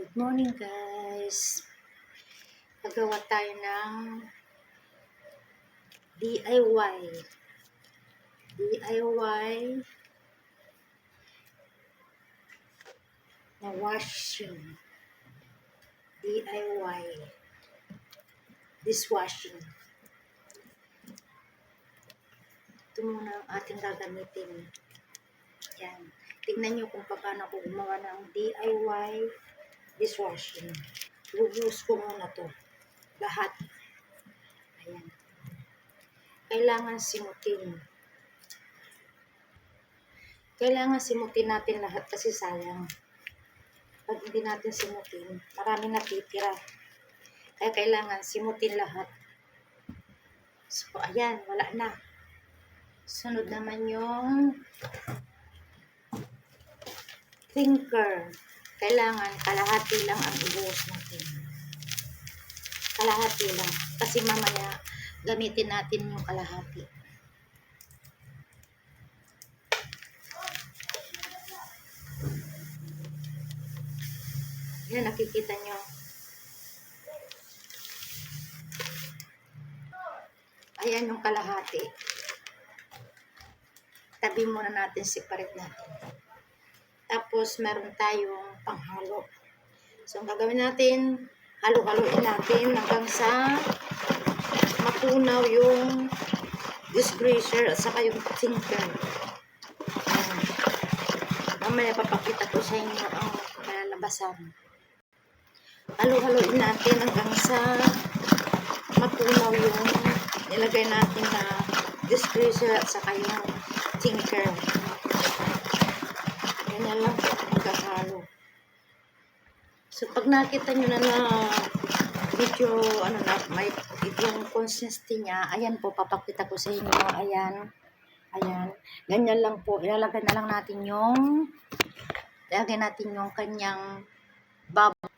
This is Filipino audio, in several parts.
Good morning guys! Nagawa tayo ng DIY na washing, DIY dishwashing. Ito muna ang ating gagamitin. Yan. Tignan nyo kung paano ako gumawa ng DIY dishwashing. Lubos ko muna to lahat. Ayan. Kailangan simutin. Kailangan simutin natin lahat kasi sayang. Pag hindi natin simutin, marami natitira. Kaya kailangan simutin lahat. So, ayan, wala na. Sunod naman yung thinker. Kailangan kalahati lang ang ibuhos natin. Kalahati lang. Kasi mamaya gamitin natin yung kalahati. Yan, nakikita nyo. Ayan yung kalahati. Tabi muna natin, separate natin. Tapos, meron tayong panghalo. So, ang gagawin natin, halo-haloin natin hanggang sa matunaw yung dishwasher at saka yung thinker. Mamaya papakita ko sa inyo ang kalalabasan. Halo-haloin natin hanggang sa matunaw yung nilagay natin na dishwasher at saka yung thinker. Ganyan lang po magkahalo. So, pag nakita nyo na medyo may yung consistency niya, ayan po, papakita ko sa inyo. Ayan. Ayan. Ganyan lang po. Ilalagay na lang natin yung kanyang bubble.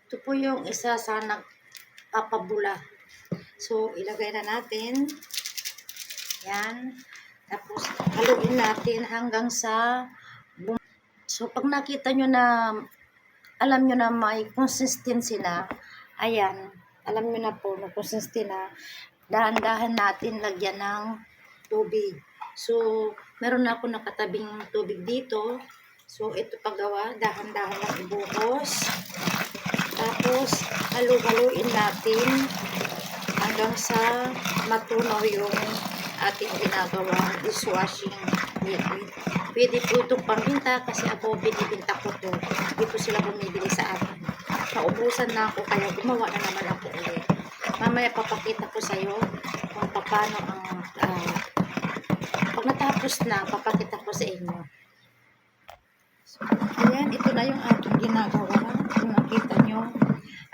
Ito po yung isa sa nagpapabula. So, ilagay na natin. Ayan. Tapos, haluin natin hanggang sa so, pag nakita nyo na alam nyo na may consistency na, ayan, alam nyo na po, may consistency na, dahan-dahan natin lagyan ng tubig. So, meron na ako nakatabing tubig dito. So, ito paggawa, dahan-dahan lang ibuhos. Tapos, halu-haluin natin hanggang sa matunaw yung ating ginagawa dishwashing liquid. Pwede po itong pambinta kasi ako binibinta ko to. Dito sila bumibili sa akin. Naubusan na ako kaya gumawa na naman ako ulit. Mamaya papakita ko sa iyo kung paano ang pag natapos na, papakita ko sa inyo. So, ayan, ito na yung aking ginagawa. Kung nakita nyo,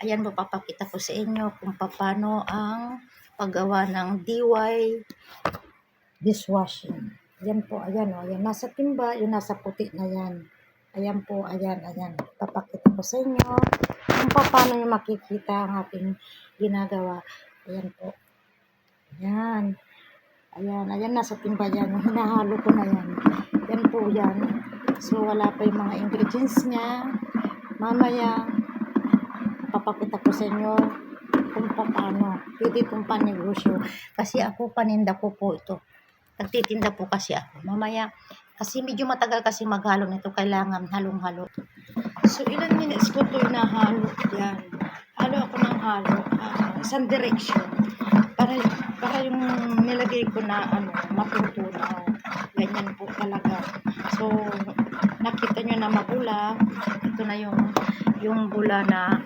ayan, papakita ko sa inyo kung paano ang paggawa ng DIY dishwashing. Ayan po, ayan o. Ayan, nasa timba, yung nasa puti na yan. Ayan po, ayan, ayan. Papakita ko sa inyo kung paano nyo makikita ang aking ginagawa. Ayan po. Ayan. Ayan, ayan, nasa timba yan. Hinahalo ko na yan. Yan po yan. So, wala pa yung mga ingredients niya. Mamaya, papakita ko sa inyo kung paano. Pwede itong panegosyo. Kasi ako, paninda ko po ito. Nagtitinda po kasi ako. Mamaya, kasi medyo matagal kasi maghalo nito. Kailangan halong-halo. So, ilang minutes ko ito inahalo. Yan. Halo ako ng halo. Isang direction. Para yung nilagay ko na matutunaw. Ganyan po talaga. So, nakita nyo na mabula. Ito na yung bula na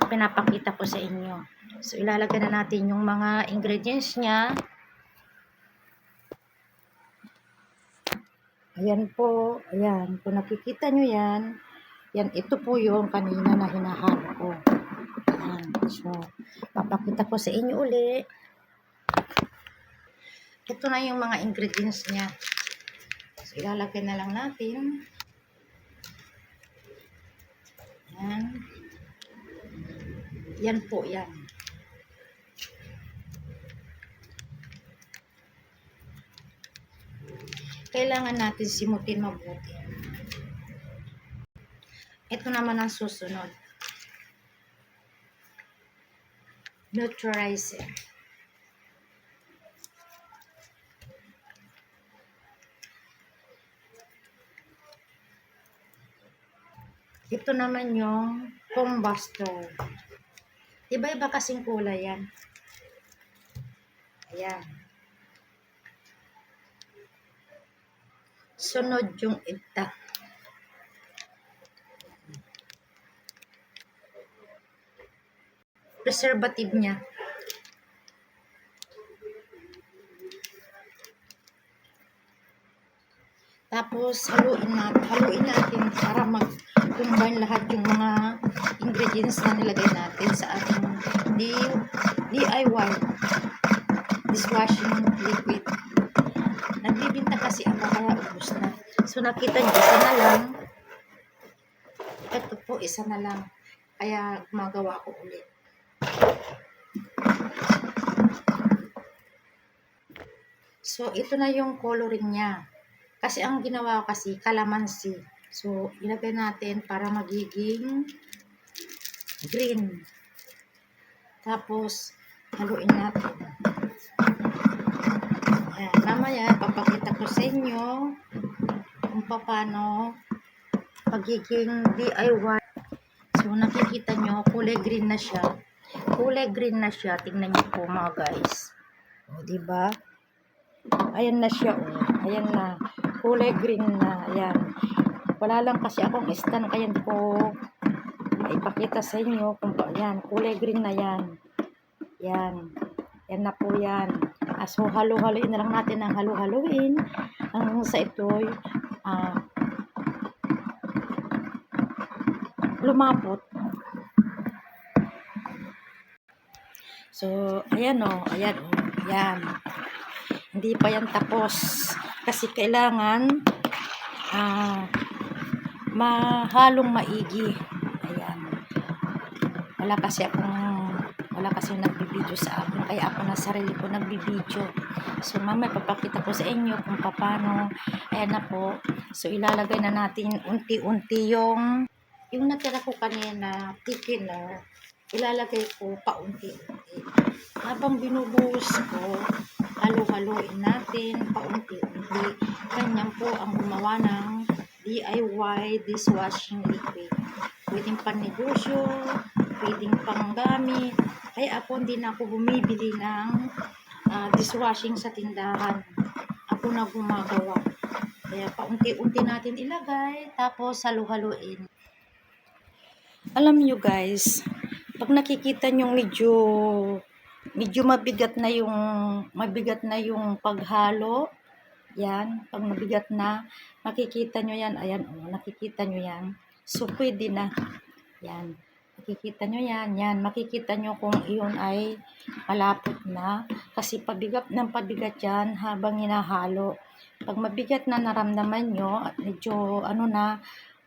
pinapakita ko sa inyo. So, ilalagay na natin yung mga ingredients niya. Ayan po. Ayan. Kung nakikita nyo yan, yan, ito po yung kanina na hinahalo ko. Ayan. So, papakita ko sa inyo uli. Ito na yung mga ingredients niya. So, ilalagay na lang natin. Ayan. Yan po, yan. Kailangan natin simutin mabuti. Ito naman ang susunod. Neutralizer. Ito naman yung combustor. Iba-iba kasing kulay yan. Ayan. Sunod yung ita. Preservative niya. Tapos haluin natin para mag-combine lahat yung mga ingredients na nilagay natin sa ating DIY dishwashing liquid. Nagbibinta kasi ako kaya ubos na. So nakita niyo, isa na lang. Ito po, isa na lang. Kaya gumagawa ko ulit. So ito na yung coloring niya. Kasi ang ginawa ko kasi calamansi. So ilagay natin para magiging green. Tapos haluin natin. Ayan, mamaya papakita ko sa inyo kung paano pagiging DIY. So nakikita nyo, kulay green na siya. Kulay green na siya. Tingnan nyo po mga guys. O, diba? Ayan na siya. O. Ayan na. Kulay green na. Ayan. Wala lang kasi akong stand. Kaya ko ipakita sa inyo kung yan. Kulay green na yan. Yan. Yan na po yan. So, halo-haloin na lang natin ang halo-haloin hanggang sa ito'y lumapot. So, ayan o. Ayan o. Ayan. Hindi pa yan tapos. Kasi kailangan mahalong maigi. Ayan. Wala kasi nagbibideo sa akin. Kaya ako na sarili ko nagbibideo. So, mamaya papakita ko sa inyo kung paano. Ayan na po. So, ilalagay na natin unti-unti yung natira ko kanina, thickener. Ilalagay ko paunti-unti. Habang binubuhos ko, halo-haloin natin paunti-unti. Ganyan po ang gumawa ng DIY dishwashing liquid. Pwedeng pannegosyo, pwedeng panggamit. Kaya ako hindi na ako bumibili ng dishwashing sa tindahan. Ako na gumagawa. Kaya paunti-unti natin ilagay, tapos halo-haloin. Alam niyo guys, pag nakikita niyo medyo mabigat na yung paghalo, yan, pag mabigat na, makikita niyo yan, ayan, nakikita niyo yan. So pwede na. Yan. Makikita nyo yan. Yan. Makikita nyo kung iyon ay malapot na. Kasi pabigat ng pabigat yan habang hinahalo. Pag mabigat na naramdaman nyo at medyo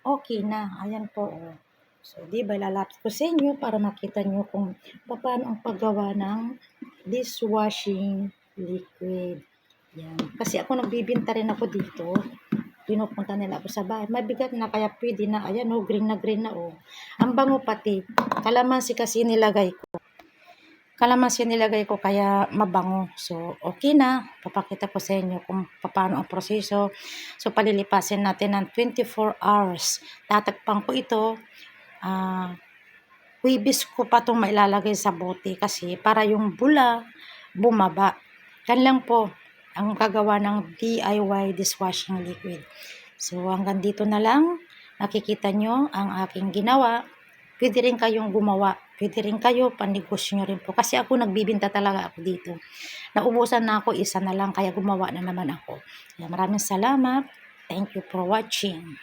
okay na. Ayan po. Oh. So, diba, lalapit ko sa inyo para makita nyo kung paano ang paggawa ng dishwashing liquid. Yan. Kasi ako nagbibinta rin ako dito. Pinupunta nila ako sa bahay. Mabigat na kaya pwede na. Ayan o, green na oh. Ang bango pati. Kalamansi kasi nilagay ko. Kaya mabango. So, okay na. Papakita ko sa inyo kung paano ang proseso. So, palilipasin natin ng 24 hours. Tatakpan ko ito. Huibis ko pa itong mailalagay sa bote kasi para yung bula bumaba. Yan lang po ang gagawa ng DIY dishwashing liquid. So, hanggang dito na lang. Nakikita nyo ang aking ginawa. Pwede rin kayong gumawa. Pwede rin kayo, panegosyo nyo rin po. Kasi ako nagbibinta talaga ako dito. Naubusan na ako, isa na lang. Kaya gumawa na naman ako. Kaya maraming salamat. Thank you for watching.